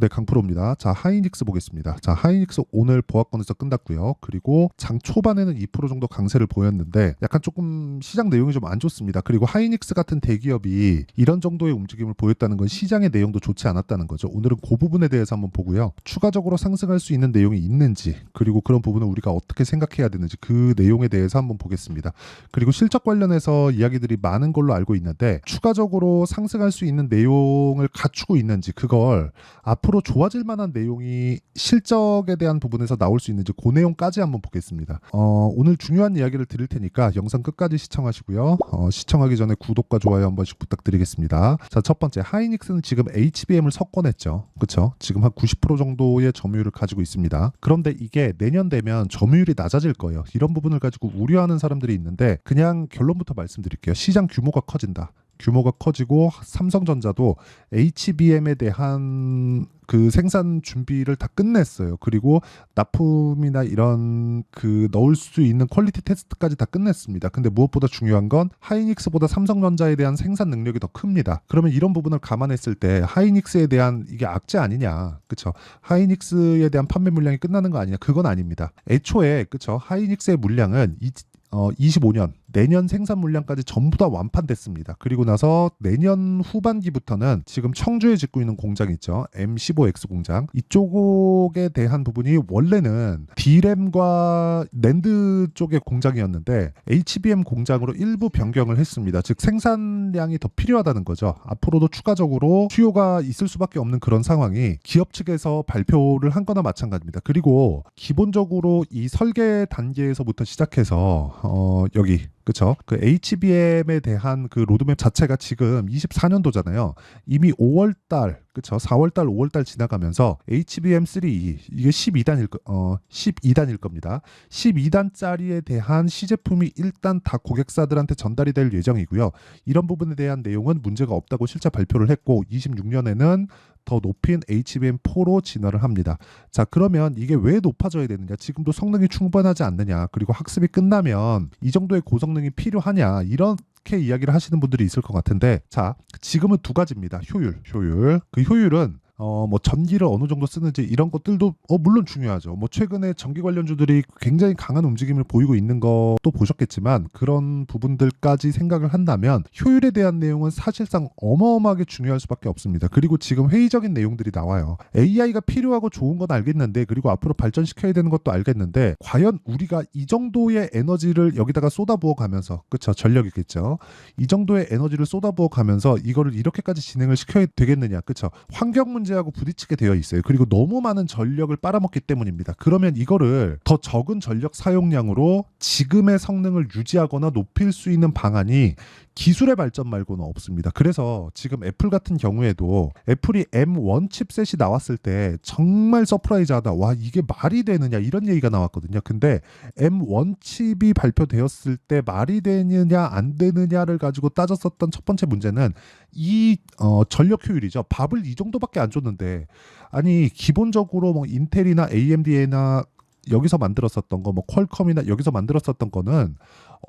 네, 강프로입니다. 자, 하이닉스 보겠습니다. 자, 하이닉스 오늘 보합권에서 끝났고요. 그리고 장 초반에는 2% 정도 강세를 보였는데 약간 조금 시장 내용이 좀 안 좋습니다. 그리고 하이닉스 같은 대기업이 이런 정도의 움직임을 보였다는 건 시장의 내용도 좋지 않았다는 거죠. 오늘은 그 부분에 대해서 한번 보고요. 추가적으로 상승할 수 있는 내용이 있는지, 그리고 그런 부분을 우리가 어떻게 생각해야 되는지 그 내용에 대해서 한번 보겠습니다. 그리고 실적 관련해서 이야기들이 많은 걸로 알고 있는데 추가적으로 상승할 수 있는 내용을 갖추고 있는지, 그걸 앞으로 좋아질 만한 내용이 실적에 대한 부분에서 나올 수 있는지 그 내용까지 한번 보겠습니다. 오늘 중요한 이야기를 드릴 테니까 영상 끝까지 시청하시고요. 시청하기 전에 구독과 좋아요 한 번씩 부탁드리겠습니다. 자, 첫 번째, 하이닉스는 지금 HBM을 석권했죠. 그렇죠? 지금 한 90% 정도의 점유율을 가지고 있습니다. 그런데 이게 내년 되면 점유율이 낮아질 거예요. 이런 부분을 가지고 우려하는 사람들이 있는데 그냥 결론부터 말씀드릴게요. 시장 규모가 커진다. 규모가 커지고 삼성전자도 HBM에 대한 그 생산 준비를 다 끝냈어요. 그리고 납품이나 이런 그 넣을 수 있는 퀄리티 테스트까지 다 끝냈습니다. 근데 무엇보다 중요한 건 하이닉스보다 삼성전자에 대한 생산 능력이 더 큽니다. 그러면 이런 부분을 감안했을 때 하이닉스에 대한 이게 악재 아니냐, 그렇죠? 하이닉스에 대한 판매 물량이 끝나는 거 아니냐? 그건 아닙니다. 애초에 그렇죠? 하이닉스의 물량은 25년 내년 생산 물량까지 전부 다 완판됐습니다. 그리고 나서 내년 후반기부터는 지금 청주에 짓고 있는 공장 있죠. M15X 공장. 이쪽에 대한 부분이 원래는 D램과 낸드 쪽의 공장이었는데 HBM 공장으로 일부 변경을 했습니다. 즉 생산량이 더 필요하다는 거죠. 앞으로도 추가적으로 수요가 있을 수밖에 없는 그런 상황이 기업 측에서 발표를 한 거나 마찬가지입니다. 그리고 기본적으로 이 설계 단계에서부터 시작해서 여기 그쵸? 그 HBM에 대한 그 로드맵 자체가 지금 24년도잖아요. 이미 5월달, 그쵸? 4월달, 5월달 지나가면서 HBM3 이게 12단일 겁니다. 12단짜리에 대한 시제품이 일단 다 고객사들한테 전달이 될 예정이고요. 이런 부분에 대한 내용은 문제가 없다고 실제 발표를 했고 26년에는 더 높인 HBM4로 진화를 합니다. 자, 그러면 이게 왜 높아져야 되느냐? 지금도 성능이 충분하지 않느냐? 그리고 학습이 끝나면 이 정도의 고성능이 필요하냐? 이렇게 이야기를 하시는 분들이 있을 것 같은데, 자, 지금은 두 가지입니다. 효율. 그 효율은 뭐 전기를 어느 정도 쓰는지 이런 것들도 물론 중요하죠. 뭐 최근에 전기 관련주들이 굉장히 강한 움직임을 보이고 있는 것도 보셨겠지만 그런 부분들까지 생각을 한다면 효율에 대한 내용은 사실상 어마어마하게 중요할 수밖에 없습니다. 그리고 지금 회의적인 내용들이 나와요. AI가 필요하고 좋은 건 알겠는데, 그리고 앞으로 발전시켜야 되는 것도 알겠는데, 과연 우리가 이 정도의 에너지를 여기다가 쏟아부어 가면서, 그쵸, 전력이겠죠. 이 정도의 에너지를 쏟아부어 가면서 이거를 이렇게까지 진행을 시켜야 되겠느냐, 그쵸. 환경 문제하고 부딪히게 되어 있어요. 그리고 너무 많은 전력을 빨아먹기 때문입니다. 그러면 이거를 더 적은 전력 사용량으로 지금의 성능을 유지하거나 높일 수 있는 방안이 기술의 발전 말고는 없습니다. 그래서 지금 애플 같은 경우에도 애플이 M1 칩셋이 나왔을 때 정말 서프라이즈하다. 와, 이게 말이 되느냐 이런 얘기가 나왔거든요. 근데 M1 칩이 발표되었을 때 말이 되느냐 안 되느냐를 가지고 따졌었던 첫 번째 문제는 이 전력 효율이죠. 밥을 이 정도밖에 안 줬는데, 아니 기본적으로 뭐 인텔이나 AMD나 여기서 만들었었던 거, 뭐 퀄컴이나 여기서 만들었었던 거는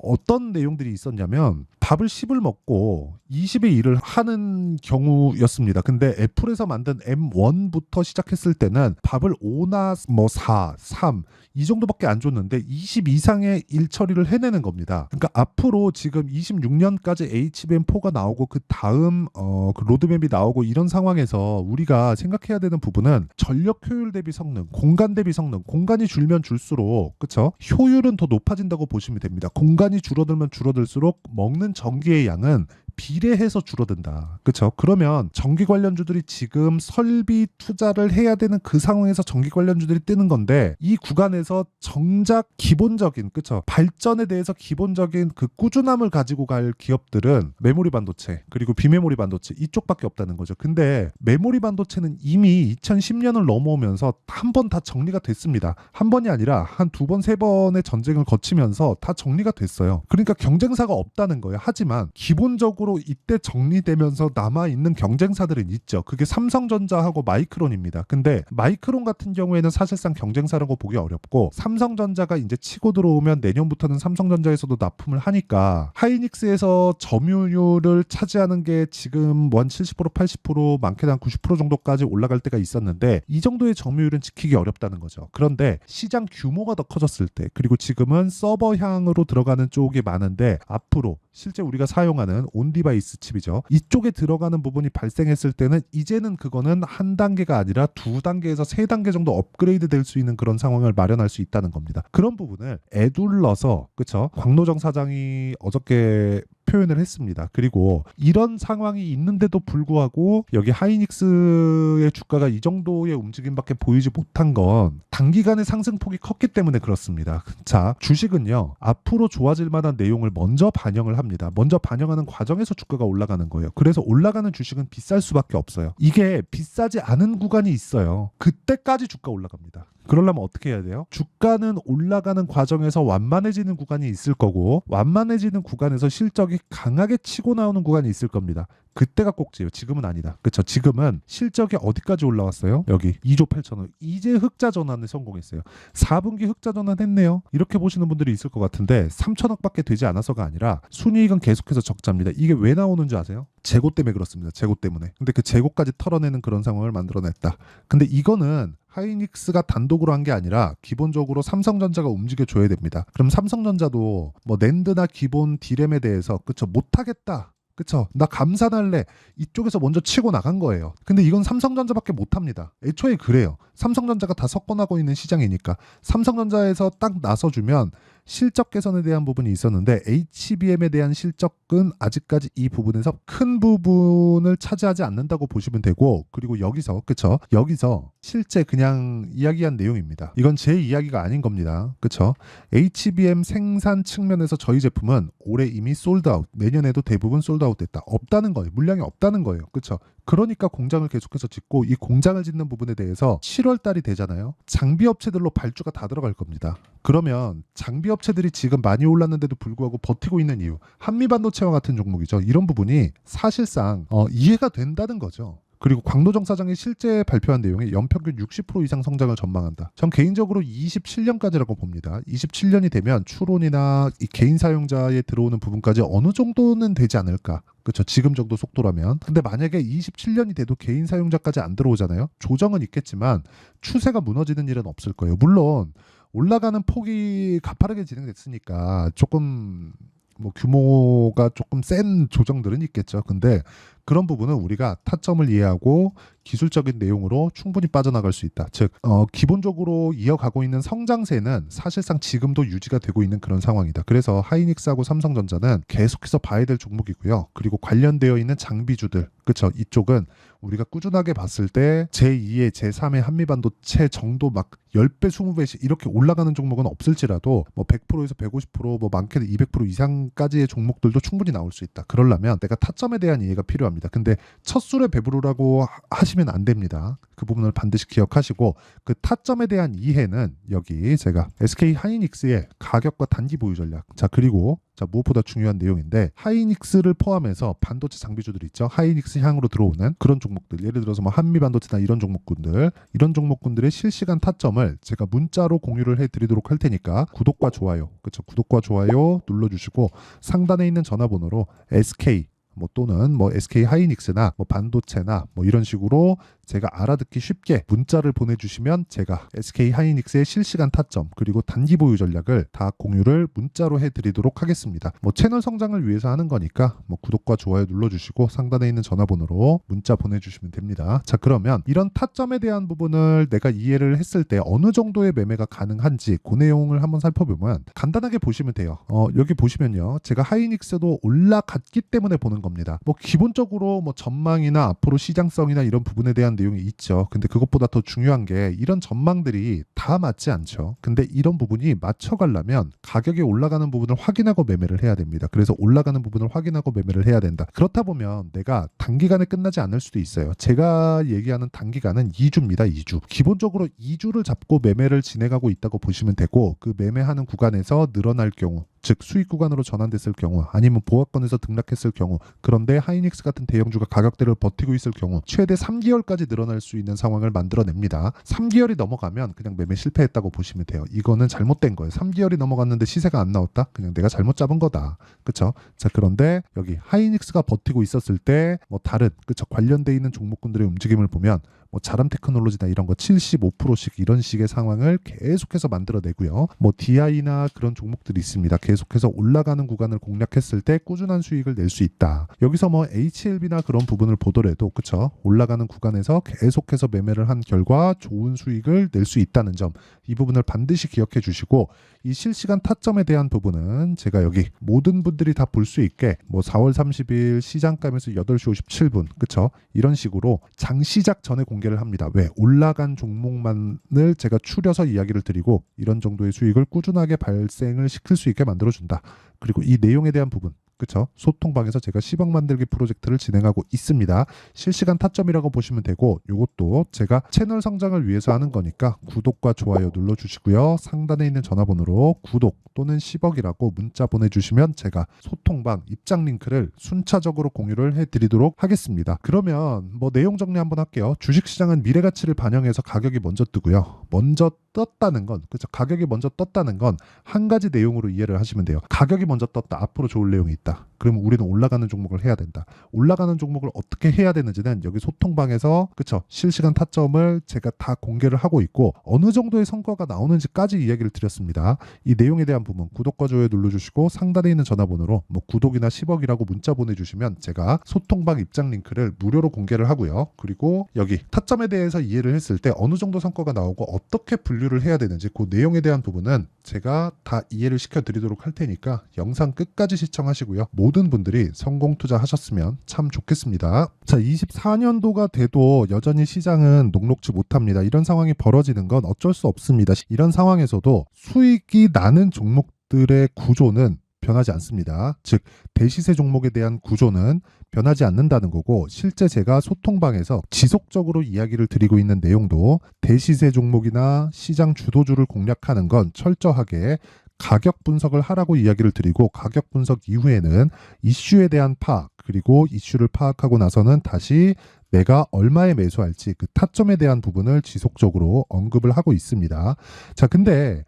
어떤 내용들이 있었냐면 밥을 10을 먹고 20의 일을 하는 경우였습니다. 근데 애플에서 만든 M1부터 시작했을 때는 밥을 5나 뭐 4, 3 이 정도밖에 안 줬는데 20 이상의 일 처리를 해내는 겁니다. 그러니까 앞으로 지금 26년까지 HBM4가 나오고 그 다음 그 로드맵이 나오고 이런 상황에서 우리가 생각해야 되는 부분은 전력 효율 대비 성능, 공간 대비 성능, 공간이 줄면 줄수록 그쵸? 효율은 더 높아진다고 보시면 됩니다. 공간이 줄어들면 줄어들수록 먹는 전기의 양은 비례해서 줄어든다. 그렇죠? 그러면 전기 관련주들이 지금 설비 투자를 해야 되는 그 상황에서 전기 관련주들이 뜨는 건데, 이 구간에서 정작 기본적인 그렇죠? 발전에 대해서 기본적인 그 꾸준함을 가지고 갈 기업들은 메모리 반도체 그리고 비메모리 반도체 이쪽밖에 없다는 거죠. 근데 메모리 반도체는 이미 2010년을 넘어오면서 한 번 다 정리가 됐습니다. 한 번이 아니라 한 두 번, 세 번의 전쟁을 거치면서 다 정리가 됐어요. 그러니까 경쟁사가 없다는 거예요. 하지만 기본적으로 기본적으로 이때 정리되면서 남아있는 경쟁사들은 있죠. 그게 삼성전자하고 마이크론입니다. 근데 마이크론 같은 경우에는 사실상 경쟁사라고 보기 어렵고 삼성전자가 이제 치고 들어오면 내년부터는 삼성전자에서도 납품을 하니까 하이닉스에서 점유율을 차지하는 게 지금 한 70%, 80%, 많게는 한 90% 정도까지 올라갈 때가 있었는데 이 정도의 점유율은 지키기 어렵다는 거죠. 그런데 시장 규모가 더 커졌을 때 그리고 지금은 서버향으로 들어가는 쪽이 많은데 앞으로 실제 우리가 사용하는 온디바이스 칩이죠. 이쪽에 들어가는 부분이 발생했을 때는 이제는 그거는 한 단계가 아니라 두 단계에서 세 단계 정도 업그레이드 될 수 있는 그런 상황을 마련할 수 있다는 겁니다. 그런 부분을 에둘러서 그쵸? 광노정 사장이 어저께 표현을 했습니다. 그리고 이런 상황이 있는데도 불구하고 여기 하이닉스의 주가가 이 정도의 움직임밖에 보이지 못한 건 단기간에 상승폭이 컸기 때문에 그렇습니다. 자, 주식은요. 앞으로 좋아질 만한 내용을 먼저 반영을 합니다. 먼저 반영하는 과정에서 주가가 올라가는 거예요. 그래서 올라가는 주식은 비쌀 수밖에 없어요. 이게 비싸지 않은 구간이 있어요. 그때까지 주가 올라갑니다. 그러려면 어떻게 해야 돼요? 주가는 올라가는 과정에서 완만해지는 구간이 있을 거고 완만해지는 구간에서 실적이 강하게 치고 나오는 구간이 있을 겁니다. 그때가 꼭지예요. 지금은 아니다. 그렇죠? 지금은 실적이 어디까지 올라왔어요? 여기 2조 8천억. 이제 흑자 전환에 성공했어요. 4분기 흑자 전환했네요. 이렇게 보시는 분들이 있을 것 같은데 3천억밖에 되지 않아서가 아니라 순이익은 계속해서 적자입니다. 이게 왜 나오는지 아세요? 재고 때문에 그렇습니다. 재고 때문에. 근데 그 재고까지 털어내는 그런 상황을 만들어냈다. 근데 이거는 하이닉스가 단독으로 한 게 아니라 기본적으로 삼성전자가 움직여줘야 됩니다. 그럼 삼성전자도 뭐 낸드나 기본 디램에 대해서 그쵸 못하겠다. 그쵸? 나 감산할래. 이쪽에서 먼저 치고 나간 거예요. 근데 이건 삼성전자밖에 못합니다. 애초에 그래요. 삼성전자가 다 석권하고 있는 시장이니까 삼성전자에서 딱 나서주면 실적 개선에 대한 부분이 있었는데 HBM에 대한 실적은 아직까지 이 부분에서 큰 부분을 차지하지 않는다고 보시면 되고 그리고 여기서 그쵸? 여기서 실제 그냥 이야기한 내용입니다. 이건 제 이야기가 아닌 겁니다. 그쵸? HBM 생산 측면에서 저희 제품은 올해 이미 솔드아웃 내년에도 대부분 솔드아웃 됐다. 없다는 거예요. 물량이 없다는 거예요. 그쵸? 그러니까 공장을 계속해서 짓고 이 공장을 짓는 부분에 대해서 7월 달이 되잖아요. 장비 업체들로 발주가 다 들어갈 겁니다. 그러면 장비 업체들이 지금 많이 올랐는데도 불구하고 버티고 있는 이유 한미반도체와 같은 종목이죠. 이런 부분이 사실상 이해가 된다는 거죠. 그리고 광노정 사장이 실제 발표한 내용이 연평균 60% 이상 성장을 전망한다. 전 개인적으로 27년까지라고 봅니다. 27년이 되면 추론이나 이 개인 사용자에 들어오는 부분까지 어느 정도는 되지 않을까. 그렇죠. 지금 정도 속도라면. 근데 만약에 27년이 돼도 개인 사용자까지 안 들어오잖아요. 조정은 있겠지만 추세가 무너지는 일은 없을 거예요. 물론 올라가는 폭이 가파르게 진행됐으니까 조금 뭐 규모가 조금 센 조정들은 있겠죠. 근데 그런 부분은 우리가 타점을 이해하고 기술적인 내용으로 충분히 빠져나갈 수 있다. 즉 기본적으로 이어가고 있는 성장세는 사실상 지금도 유지가 되고 있는 그런 상황이다. 그래서 하이닉스하고 삼성전자는 계속해서 봐야 될 종목이고요. 그리고 관련되어 있는 장비주들 그렇죠. 이쪽은 우리가 꾸준하게 봤을 때 제2의 제3의 한미반도체 정도 막 10배, 20배씩 이렇게 올라가는 종목은 없을지라도 뭐 100%에서 150%뭐 많게는 200% 이상까지의 종목들도 충분히 나올 수 있다. 그러려면 내가 타점에 대한 이해가 필요합니다. 근데 첫 술에 배부르라고 하시면 안 됩니다. 그 부분을 반드시 기억하시고 그 타점에 대한 이해는 여기 제가 SK 하이닉스의 가격과 단기 보유 전략 자 그리고 자 무엇보다 중요한 내용인데 하이닉스를 포함해서 반도체 장비주들 있죠. 하이닉스 향으로 들어오는 그런 종목들 예를 들어서 뭐 한미반도체나 이런 종목군들의 실시간 타점을 제가 문자로 공유를 해드리도록 할 테니까 구독과 좋아요 그렇죠. 구독과 좋아요 눌러주시고 상단에 있는 전화번호로 SK 뭐 또는 뭐 SK 하이닉스나 뭐 반도체나 뭐 이런 식으로 제가 알아듣기 쉽게 문자를 보내주시면 제가 SK 하이닉스의 실시간 타점 그리고 단기 보유 전략을 다 공유를 문자로 해드리도록 하겠습니다. 뭐 채널 성장을 위해서 하는 거니까 뭐 구독과 좋아요 눌러주시고 상단에 있는 전화번호로 문자 보내주시면 됩니다. 자 그러면 이런 타점에 대한 부분을 내가 이해를 했을 때 어느 정도의 매매가 가능한지 그 내용을 한번 살펴보면 간단하게 보시면 돼요. 여기 보시면요. 제가 하이닉스도 올라갔기 때문에 보는 겁니다. 뭐 기본적으로 뭐 전망이나 앞으로 시장성이나 이런 부분에 대한 내용이 있죠. 근데 그것보다 더 중요한 게 이런 전망들이 다 맞지 않죠. 근데 이런 부분이 맞춰가려면 가격이 올라가는 부분을 확인하고 매매를 해야 됩니다. 그래서 올라가는 부분을 확인하고 매매를 해야 된다. 그렇다 보면 내가 단기간에 끝나지 않을 수도 있어요. 제가 얘기하는 단기간은 2주입니다. 2주. 기본적으로 2주를 잡고 매매를 진행하고 있다고 보시면 되고 그 매매하는 구간에서 늘어날 경우 즉 수익 구간으로 전환됐을 경우 아니면 보합권에서 등락했을 경우 그런데 하이닉스 같은 대형주가 가격대를 버티고 있을 경우 최대 3개월까지 늘어날 수 있는 상황을 만들어냅니다. 3개월이 넘어가면 그냥 매매 실패했다고 보시면 돼요. 이거는 잘못된 거예요. 3개월이 넘어갔는데 시세가 안 나왔다? 그냥 내가 잘못 잡은 거다. 그쵸? 자, 그런데 여기 하이닉스가 버티고 있었을 때 뭐 다른 그쵸? 관련돼 있는 종목군들의 움직임을 보면 뭐 자람 테크놀로지나 이런 거 75%씩 이런 식의 상황을 계속해서 만들어내고요. 뭐 DI나 그런 종목들이 있습니다. 계속해서 올라가는 구간을 공략했을 때 꾸준한 수익을 낼 수 있다. 여기서 뭐 HLB나 그런 부분을 보더라도 그쵸? 올라가는 구간에서 계속해서 매매를 한 결과 좋은 수익을 낼 수 있다는 점, 이 부분을 반드시 기억해 주시고 이 실시간 타점에 대한 부분은 제가 여기 모든 분들이 다 볼 수 있게 뭐 4월 30일 시장감에서 8시 57분 그쵸? 이런 식으로 장 시작 전에 공개를 합니다. 왜? 올라간 종목만을 제가 추려서 이야기를 드리고 이런 정도의 수익을 꾸준하게 발생을 시킬 수 있게 만들어준다. 그리고 이 내용에 대한 부분 그쵸? 소통방에서 제가 10억 만들기 프로젝트를 진행하고 있습니다. 실시간 타점이라고 보시면 되고 이것도 제가 채널 성장을 위해서 하는 거니까 구독과 좋아요 눌러주시고요. 상단에 있는 전화번호로 구독 또는 10억이라고 문자 보내주시면 제가 소통방 입장 링크를 순차적으로 공유를 해드리도록 하겠습니다. 그러면 뭐 내용 정리 한번 할게요. 주식시장은 미래가치를 반영해서 가격이 먼저 뜨고요. 먼저 떴다는 건 그렇죠. 가격이 먼저 떴다는 건 한 가지 내용으로 이해를 하시면 돼요. 가격이 먼저 떴다. 앞으로 좋을 내용이 있다. 그러면 우리는 올라가는 종목을 해야 된다. 올라가는 종목을 어떻게 해야 되는지는 여기 소통방에서 그쵸 실시간 타점을 제가 다 공개를 하고 있고 어느 정도의 성과가 나오는지까지 이야기를 드렸습니다. 이 내용에 대한 부분 구독과 좋아요 눌러주시고 상단에 있는 전화번호로 뭐 구독이나 10억이라고 문자 보내주시면 제가 소통방 입장 링크를 무료로 공개를 하고요. 그리고 여기 타점에 대해서 이해를 했을 때 어느 정도 성과가 나오고 어떻게 분류를 해야 되는지 그 내용에 대한 부분은 제가 다 이해를 시켜드리도록 할 테니까 영상 끝까지 시청하시고요. 모든 분들이 성공 투자하셨으면 참 좋겠습니다. 자, 24년도가 돼도 여전히 시장은 녹록지 못합니다. 이런 상황이 벌어지는 건 어쩔 수 없습니다. 이런 상황에서도 수익이 나는 종목들의 구조는 변하지 않습니다. 즉 대시세 종목에 대한 구조는 변하지 않는다는 거고 실제 제가 소통방에서 지속적으로 이야기를 드리고 있는 내용도 대시세 종목이나 시장 주도주를 공략하는 건 철저하게 가격 분석을 하라고 이야기를 드리고 가격 분석 이후에는 이슈에 대한 파악 그리고 이슈를 파악하고 나서는 다시 내가 얼마에 매수할지 그 타점에 대한 부분을 지속적으로 언급을 하고 있습니다. 자, 근데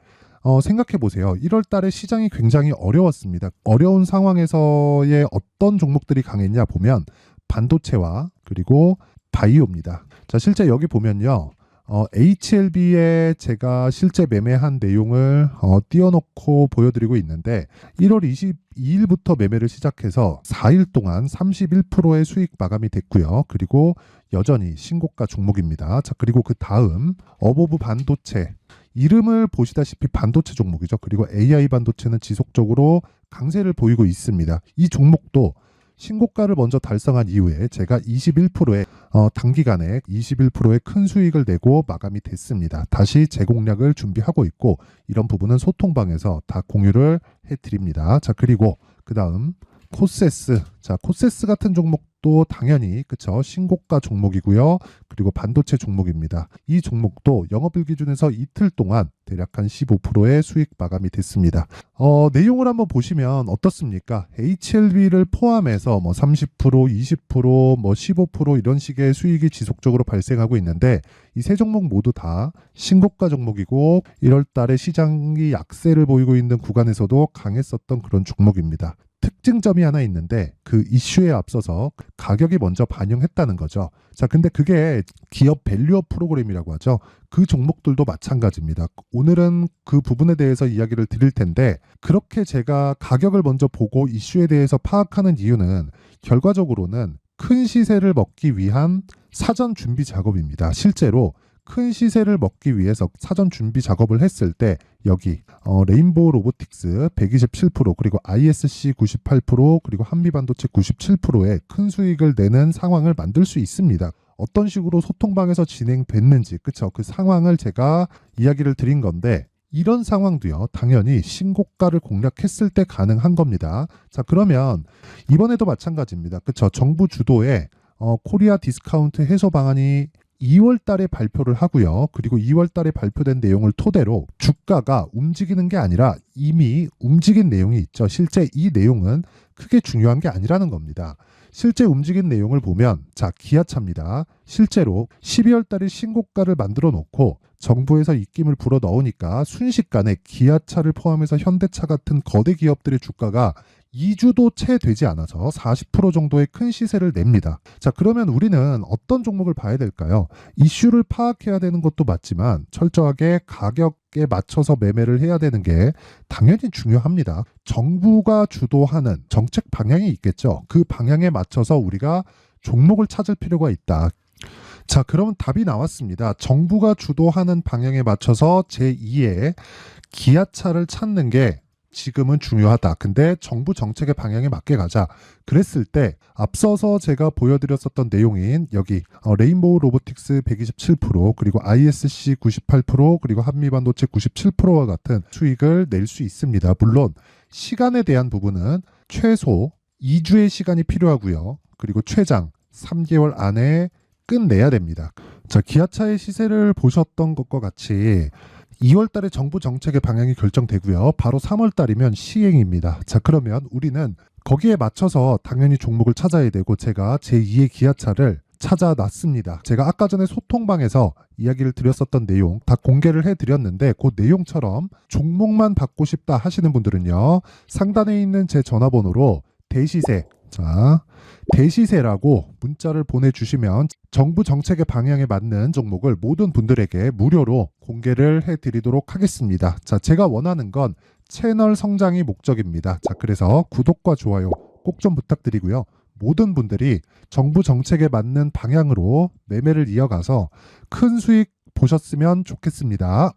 생각해 보세요. 1월 달에 시장이 굉장히 어려웠습니다. 어려운 상황에서의 어떤 종목들이 강했냐 보면 반도체와 그리고 바이오입니다. 자, 실제 여기 보면요. HLB에 제가 실제 매매한 내용을 띄워놓고 보여드리고 있는데 1월 22일부터 매매를 시작해서 4일 동안 31%의 수익 마감이 됐고요. 그리고 여전히 신고가 종목입니다. 자, 그리고 그 다음 어보브 반도체 이름을 보시다시피 반도체 종목이죠. 그리고 AI 반도체는 지속적으로 강세를 보이고 있습니다. 이 종목도 신고가를 먼저 달성한 이후에 제가 21%의 단기간에 21%의 큰 수익을 내고 마감이 됐습니다. 다시 재공략을 준비하고 있고 이런 부분은 소통방에서 다 공유를 해드립니다. 자, 그리고 그 다음 코세스. 자, 코세스 같은 종목도 당연히 그쵸 신고가 종목이고요. 그리고 반도체 종목입니다. 이 종목도 영업일 기준에서 이틀 동안 대략 한 15%의 수익 마감이 됐습니다. 내용을 한번 보시면 어떻습니까? HLB를 포함해서 뭐 30%, 20%, 뭐 15% 이런 식의 수익이 지속적으로 발생하고 있는데 이 세 종목 모두 다 신고가 종목이고 1월 달에 시장이 약세를 보이고 있는 구간에서도 강했었던 그런 종목입니다. 특징점이 하나 있는데 그 이슈에 앞서서 가격이 먼저 반영했다는 거죠. 자, 근데 그게 기업 밸류업 프로그램이라고 하죠. 그 종목들도 마찬가지입니다. 오늘은 그 부분에 대해서 이야기를 드릴 텐데 그렇게 제가 가격을 먼저 보고 이슈에 대해서 파악하는 이유는 결과적으로는 큰 시세를 먹기 위한 사전 준비 작업입니다. 실제로 큰 시세를 먹기 위해서 사전 준비 작업을 했을 때 여기 레인보우 로보틱스 127% 그리고 ISC 98% 그리고 한미반도체 97%의 큰 수익을 내는 상황을 만들 수 있습니다. 어떤 식으로 소통방에서 진행됐는지 그쵸? 그 상황을 제가 이야기를 드린 건데 이런 상황도요 당연히 신고가를 공략했을 때 가능한 겁니다. 자, 그러면 이번에도 마찬가지입니다. 그쵸? 정부 주도의 코리아 디스카운트 해소 방안이 2월 달에 발표를 하고요. 그리고 2월 달에 발표된 내용을 토대로 주가가 움직이는 게 아니라 이미 움직인 내용이 있죠. 실제 이 내용은 크게 중요한 게 아니라는 겁니다. 실제 움직인 내용을 보면 자, 기아차입니다. 실제로 12월 달에 신고가를 만들어 놓고 정부에서 입김을 불어 넣으니까 순식간에 기아차를 포함해서 현대차 같은 거대 기업들의 주가가 2주도 채 되지 않아서 40% 정도의 큰 시세를 냅니다. 자, 그러면 우리는 어떤 종목을 봐야 될까요? 이슈를 파악해야 되는 것도 맞지만 철저하게 가격에 맞춰서 매매를 해야 되는 게 당연히 중요합니다. 정부가 주도하는 정책 방향이 있겠죠. 그 방향에 맞춰서 우리가 종목을 찾을 필요가 있다. 자, 그러면 답이 나왔습니다. 정부가 주도하는 방향에 맞춰서 제2의 기아차를 찾는 게 지금은 중요하다. 근데 정부 정책의 방향에 맞게 가자. 그랬을 때 앞서서 제가 보여드렸었던 내용인 여기 레인보우 로보틱스 127% 그리고 ISC 98% 그리고 한미반도체 97%와 같은 수익을 낼 수 있습니다. 물론 시간에 대한 부분은 최소 2주의 시간이 필요하고요. 그리고 최장 3개월 안에 끝내야 됩니다. 자, 기아차의 시세를 보셨던 것과 같이 2월 달에 정부 정책의 방향이 결정되고요. 바로 3월 달이면 시행입니다. 자, 그러면 우리는 거기에 맞춰서 당연히 종목을 찾아야 되고 제가 제2의 기아차를 찾아놨습니다. 제가 아까 전에 소통방에서 이야기를 드렸었던 내용 다 공개를 해드렸는데 그 내용처럼 종목만 받고 싶다 하시는 분들은요. 상단에 있는 제 전화번호로 대시세, 자, 대시세라고 문자를 보내주시면 정부 정책의 방향에 맞는 종목을 모든 분들에게 무료로 공개를 해드리도록 하겠습니다. 자, 제가 원하는 건 채널 성장이 목적입니다. 자, 그래서 구독과 좋아요 꼭 좀 부탁드리고요. 모든 분들이 정부 정책에 맞는 방향으로 매매를 이어가서 큰 수익 보셨으면 좋겠습니다.